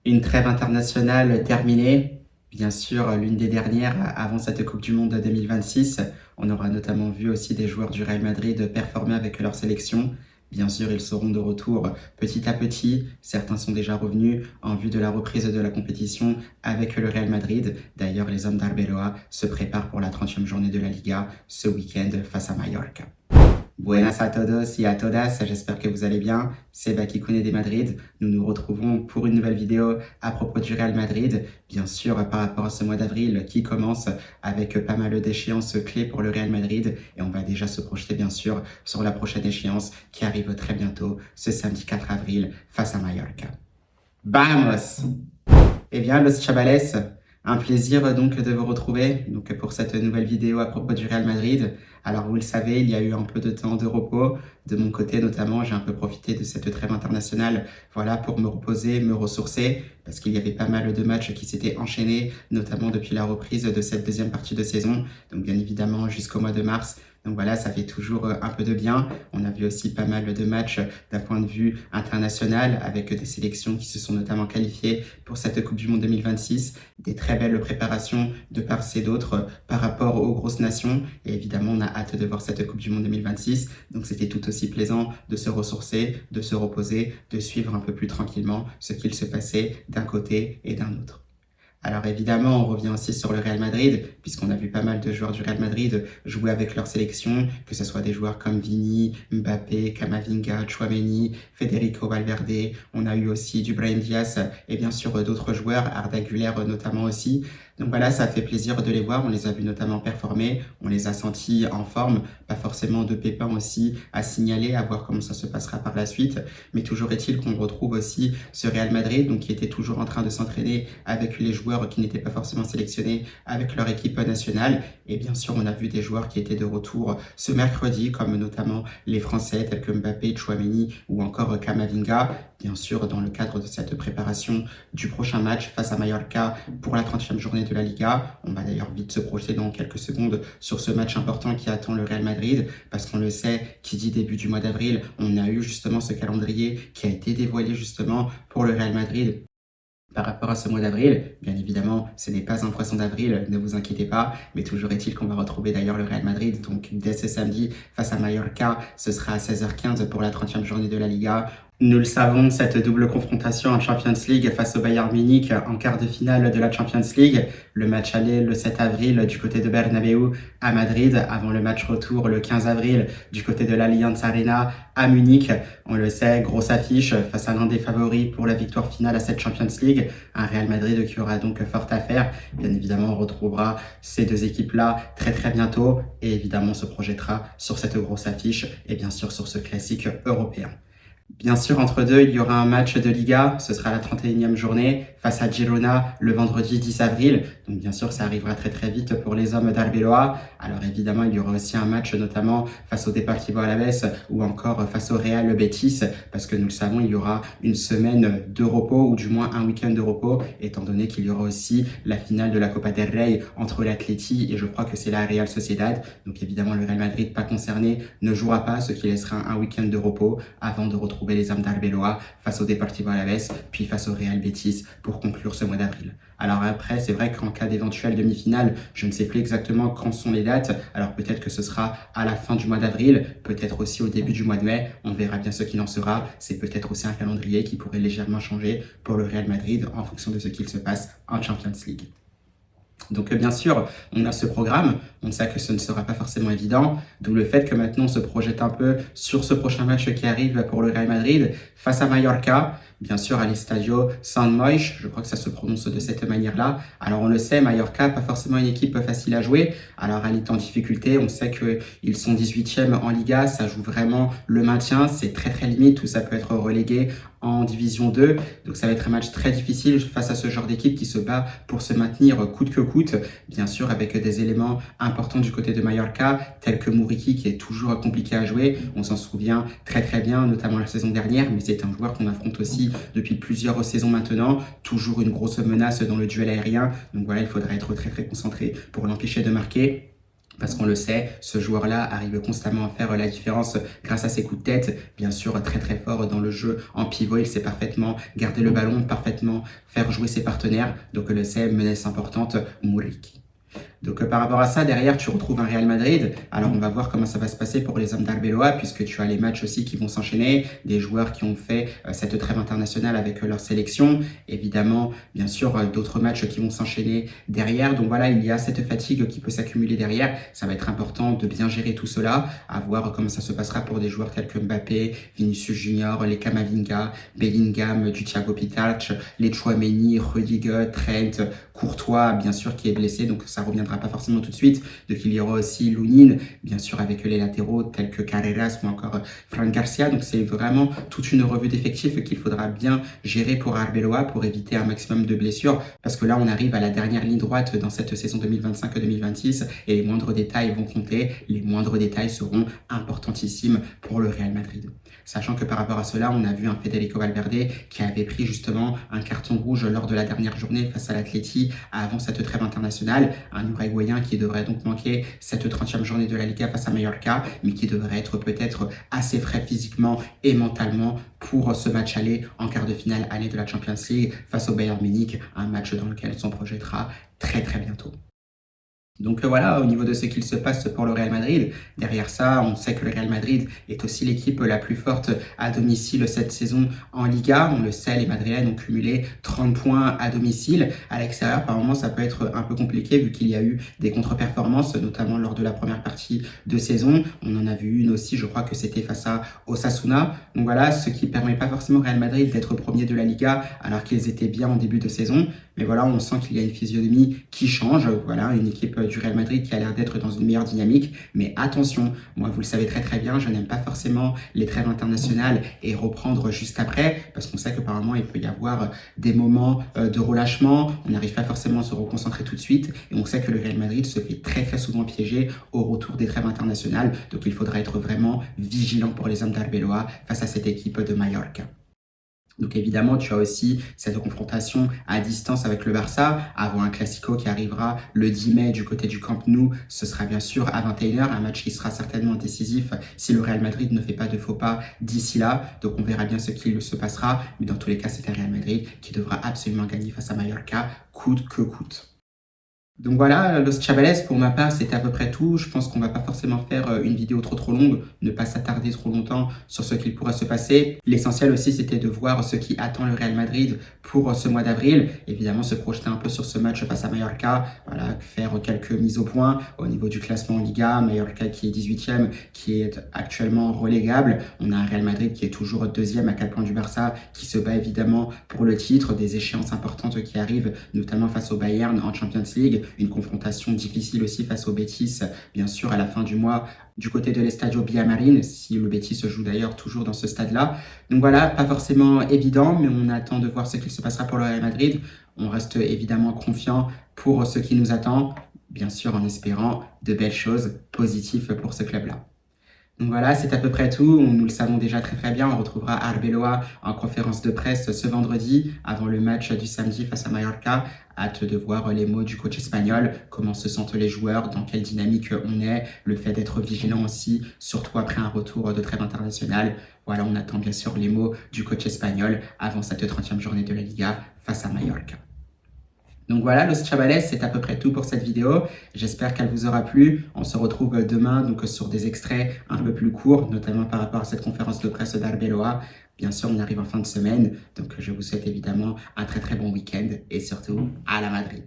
Une trêve internationale terminée, bien sûr l'une des dernières avant cette Coupe du Monde 2026. On aura notamment vu aussi des joueurs du Real Madrid performer avec leur sélection. Bien sûr, ils seront de retour petit à petit. Certains sont déjà revenus en vue de la reprise de la compétition avec le Real Madrid. D'ailleurs, les hommes d'Arbeloa se préparent pour la 30e journée de la Liga ce week-end face à Mallorca. Buenas a todos y a todas, j'espère que vous allez bien, c'est Baki Koné des Madrid. Nous nous retrouvons pour une nouvelle vidéo à propos du Real Madrid, bien sûr par rapport à ce mois d'avril qui commence avec pas mal d'échéances clés pour le Real Madrid et on va déjà se projeter bien sûr sur la prochaine échéance qui arrive très bientôt, ce samedi 4 avril face à Mallorca. Vamos! Eh bien, los chavales, un plaisir donc de vous retrouver donc pour cette nouvelle vidéo à propos du Real Madrid. Alors vous le savez, il y a eu un peu de temps de repos. De mon côté notamment, j'ai un peu profité de cette trêve internationale voilà, pour me reposer, me ressourcer, parce qu'il y avait pas mal de matchs qui s'étaient enchaînés, notamment depuis la reprise de cette deuxième partie de saison, donc bien évidemment jusqu'au mois de mars. Donc voilà, ça fait toujours un peu de bien. On a vu aussi pas mal de matchs d'un point de vue international avec des sélections qui se sont notamment qualifiées pour cette Coupe du Monde 2026. Des très belles préparations de part et d'autre par rapport aux grosses nations. Et évidemment, on a hâte de voir cette Coupe du Monde 2026. Donc c'était tout aussi plaisant de se ressourcer, de se reposer, de suivre un peu plus tranquillement ce qu'il se passait d'un côté et d'un autre. Alors évidemment, on revient aussi sur le Real Madrid, puisqu'on a vu pas mal de joueurs du Real Madrid jouer avec leur sélection, que ce soit des joueurs comme Vini, Mbappé, Camavinga, Tchouaméni, Federico Valverde, on a eu aussi du Brahim Diaz et bien sûr d'autres joueurs, Arda Güler notamment aussi. Donc voilà, ça fait plaisir de les voir, on les a vus notamment performer, on les a sentis en forme, pas forcément de pépins aussi à signaler, à voir comment ça se passera par la suite, mais toujours est-il qu'on retrouve aussi ce Real Madrid, donc qui était toujours en train de s'entraîner avec les joueurs qui n'étaient pas forcément sélectionnés avec leur équipe nationale, et bien sûr on a vu des joueurs qui étaient de retour ce mercredi, comme notamment les Français tels que Mbappé, Tchouaméni ou encore Camavinga, bien sûr dans le cadre de cette préparation du prochain match face à Mallorca pour la 30e journée de la Liga. On va d'ailleurs vite se projeter dans quelques secondes sur ce match important qui attend le Real Madrid, parce qu'on le sait, qui dit début du mois d'avril, on a eu justement ce calendrier qui a été dévoilé justement pour le Real Madrid par rapport à ce mois d'avril. Bien évidemment, ce n'est pas un poisson d'avril, ne vous inquiétez pas, mais toujours est-il qu'on va retrouver d'ailleurs le Real Madrid, donc dès ce samedi face à Mallorca, ce sera à 16h15 pour la 30e journée de la Liga. Nous le savons, cette double confrontation en Champions League face au Bayern Munich en quart de finale de la Champions League. Le match aller le 7 avril du côté de Bernabéu à Madrid, avant le match retour le 15 avril du côté de l'Allianz Arena à Munich. On le sait, grosse affiche face à l'un des favoris pour la victoire finale à cette Champions League. Un Real Madrid qui aura donc fort à faire. Bien évidemment, on retrouvera ces deux équipes-là très bientôt et évidemment on se projettera sur cette grosse affiche et bien sûr sur ce classique européen. Bien sûr, entre deux, il y aura un match de Liga, ce sera la 31e journée, face à Girona le vendredi 10 avril. Donc bien sûr, ça arrivera très vite pour les hommes d'Arbeloa. Alors évidemment, il y aura aussi un match notamment face au Deportivo Alavés ou encore face au Real Betis, parce que nous le savons, il y aura une semaine de repos, ou du moins un week-end de repos, étant donné qu'il y aura aussi la finale de la Copa del Rey entre l'Atleti et je crois que c'est la Real Sociedad. Donc évidemment, le Real Madrid, pas concerné, ne jouera pas, ce qui laissera un week-end de repos avant de retrouver les hommes d'Arbeloa face au Deportivo Alavés, puis face au Real Betis pour conclure ce mois d'avril. Alors après, c'est vrai qu'en cas d'éventuelle demi-finale, je ne sais plus exactement quand sont les dates. Alors peut-être que ce sera à la fin du mois d'avril, peut-être aussi au début du mois de mai. On verra bien ce qu'il en sera. C'est peut-être aussi un calendrier qui pourrait légèrement changer pour le Real Madrid en fonction de ce qu'il se passe en Champions League. Donc bien sûr, on a ce programme, on sait que ce ne sera pas forcément évident, d'où le fait que maintenant on se projette un peu sur ce prochain match qui arrive pour le Real Madrid face à Mallorca, bien sûr à l'Estadio San Moix, je crois que ça se prononce de cette manière-là. Alors on le sait, Mallorca, pas forcément une équipe facile à jouer, alors elle est en difficulté, on sait qu'ils sont 18e en Liga, ça joue vraiment le maintien, c'est très limite, tout ça peut être relégué en Division 2, donc ça va être un match très difficile face à ce genre d'équipe qui se bat pour se maintenir coûte que coûte, bien sûr avec des éléments importants du côté de Mallorca, tels que Muriqi qui est toujours compliqué à jouer, on s'en souvient très bien, notamment la saison dernière, mais c'est un joueur qu'on affronte aussi depuis plusieurs saisons maintenant, toujours une grosse menace dans le duel aérien, donc voilà, il faudra être très concentré pour l'empêcher de marquer. Parce qu'on le sait, ce joueur-là arrive constamment à faire la différence grâce à ses coups de tête. Bien sûr, très très fort dans le jeu en pivot, il sait parfaitement garder le ballon, parfaitement faire jouer ses partenaires. Donc on le sait, menace importante, Muriqi. Donc par rapport à ça, derrière, tu retrouves un Real Madrid. Alors on va voir comment ça va se passer pour les hommes d'Arbeloa, puisque tu as les matchs aussi qui vont s'enchaîner, des joueurs qui ont fait cette trêve internationale avec leur sélection. Évidemment, bien sûr, d'autres matchs qui vont s'enchaîner derrière. Donc voilà, il y a cette fatigue qui peut s'accumuler derrière. Ça va être important de bien gérer tout cela, à voir comment ça se passera pour des joueurs tels que Mbappé, Vinicius Junior, les Camavinga, Bellingham, du Thiago Pitach, les Tchouaméni, Rudiger, Trent, Courtois, bien sûr, qui est blessé, donc ça reviendra pas forcément tout de suite. Donc il y aura aussi Lunin, bien sûr avec les latéraux tels que Carreras ou encore Fran Garcia. Donc c'est vraiment toute une revue d'effectifs qu'il faudra bien gérer pour Arbeloa pour éviter un maximum de blessures. Parce que là on arrive à la dernière ligne droite dans cette saison 2025-2026 et les moindres détails vont compter. Les moindres détails seront importantissimes pour le Real Madrid. Sachant que par rapport à cela, on a vu un Federico Valverde qui avait pris justement un carton rouge lors de la dernière journée face à l'Atleti avant cette trêve internationale. Un Uruguayen qui devrait donc manquer cette 30e journée de la Liga face à Mallorca, mais qui devrait être peut-être assez frais physiquement et mentalement pour ce match aller en quart de finale aller de la Champions League face au Bayern Munich, un match dans lequel on projettera très très bientôt. Donc voilà, au niveau de ce qu'il se passe pour le Real Madrid, derrière ça, on sait que le Real Madrid est aussi l'équipe la plus forte à domicile cette saison en Liga. On le sait, les Madrilènes ont cumulé 30 points à domicile. À l'extérieur, par moment, ça peut être un peu compliqué vu qu'il y a eu des contre-performances, notamment lors de la première partie de saison. On en a vu une aussi, je crois que c'était face à Osasuna. Donc voilà, ce qui ne permet pas forcément au Real Madrid d'être premier de la Liga alors qu'ils étaient bien en début de saison. Mais voilà, on sent qu'il y a une physionomie qui change. Voilà, une équipe du Real Madrid qui a l'air d'être dans une meilleure dynamique. Mais attention, moi, vous le savez très très bien, je n'aime pas forcément les trêves internationales et reprendre juste après, parce qu'on sait que par moment, il peut y avoir des moments de relâchement. On n'arrive pas forcément à se reconcentrer tout de suite. Et on sait que le Real Madrid se fait très très souvent piéger au retour des trêves internationales. Donc il faudra être vraiment vigilant pour les hommes d'Arbeloa face à cette équipe de Mallorca. Donc évidemment, tu as aussi cette confrontation à distance avec le Barça avant un Classico qui arrivera le 10 mai du côté du Camp Nou. Ce sera bien sûr à 21h, un match qui sera certainement décisif si le Real Madrid ne fait pas de faux pas d'ici là. Donc on verra bien ce qu'il se passera. Mais dans tous les cas, c'est un Real Madrid qui devra absolument gagner face à Mallorca, coûte que coûte. Donc voilà, Los Chavales, pour ma part, c'était à peu près tout. Je pense qu'on va pas forcément faire une vidéo trop longue, ne pas s'attarder trop longtemps sur ce qu'il pourrait se passer. L'essentiel aussi, c'était de voir ce qui attend le Real Madrid pour ce mois d'avril. Évidemment, se projeter un peu sur ce match face à Mallorca, voilà, faire quelques mises au point au niveau du classement en Liga. Mallorca qui est 18e, qui est actuellement relégable. On a un Real Madrid qui est toujours 2e à 4 points du Barça, qui se bat évidemment pour le titre, des échéances importantes qui arrivent, notamment face au Bayern en Champions League. Une confrontation difficile aussi face au Betis, bien sûr, à la fin du mois, du côté de l'Estadio Villamarín, si le Betis se joue d'ailleurs toujours dans ce stade-là. Donc voilà, pas forcément évident, mais on attend de voir ce qu'il se passera pour le Real Madrid. On reste évidemment confiant pour ce qui nous attend, bien sûr en espérant de belles choses positives pour ce club-là. Donc voilà, c'est à peu près tout. Nous le savons déjà très très bien. On retrouvera Arbeloa en conférence de presse ce vendredi avant le match du samedi face à Mallorca. Hâte de voir les mots du coach espagnol, comment se sentent les joueurs, dans quelle dynamique on est, le fait d'être vigilant aussi, surtout après un retour de trêve internationale. Voilà, on attend bien sûr les mots du coach espagnol avant cette 30e journée de la Liga face à Mallorca. Donc voilà, Los Chavales, c'est à peu près tout pour cette vidéo. J'espère qu'elle vous aura plu. On se retrouve demain donc sur des extraits un peu plus courts, notamment par rapport à cette conférence de presse d'Arbeloa. Bien sûr, on arrive en fin de semaine, donc je vous souhaite évidemment un très très bon week-end et surtout à la Madrid.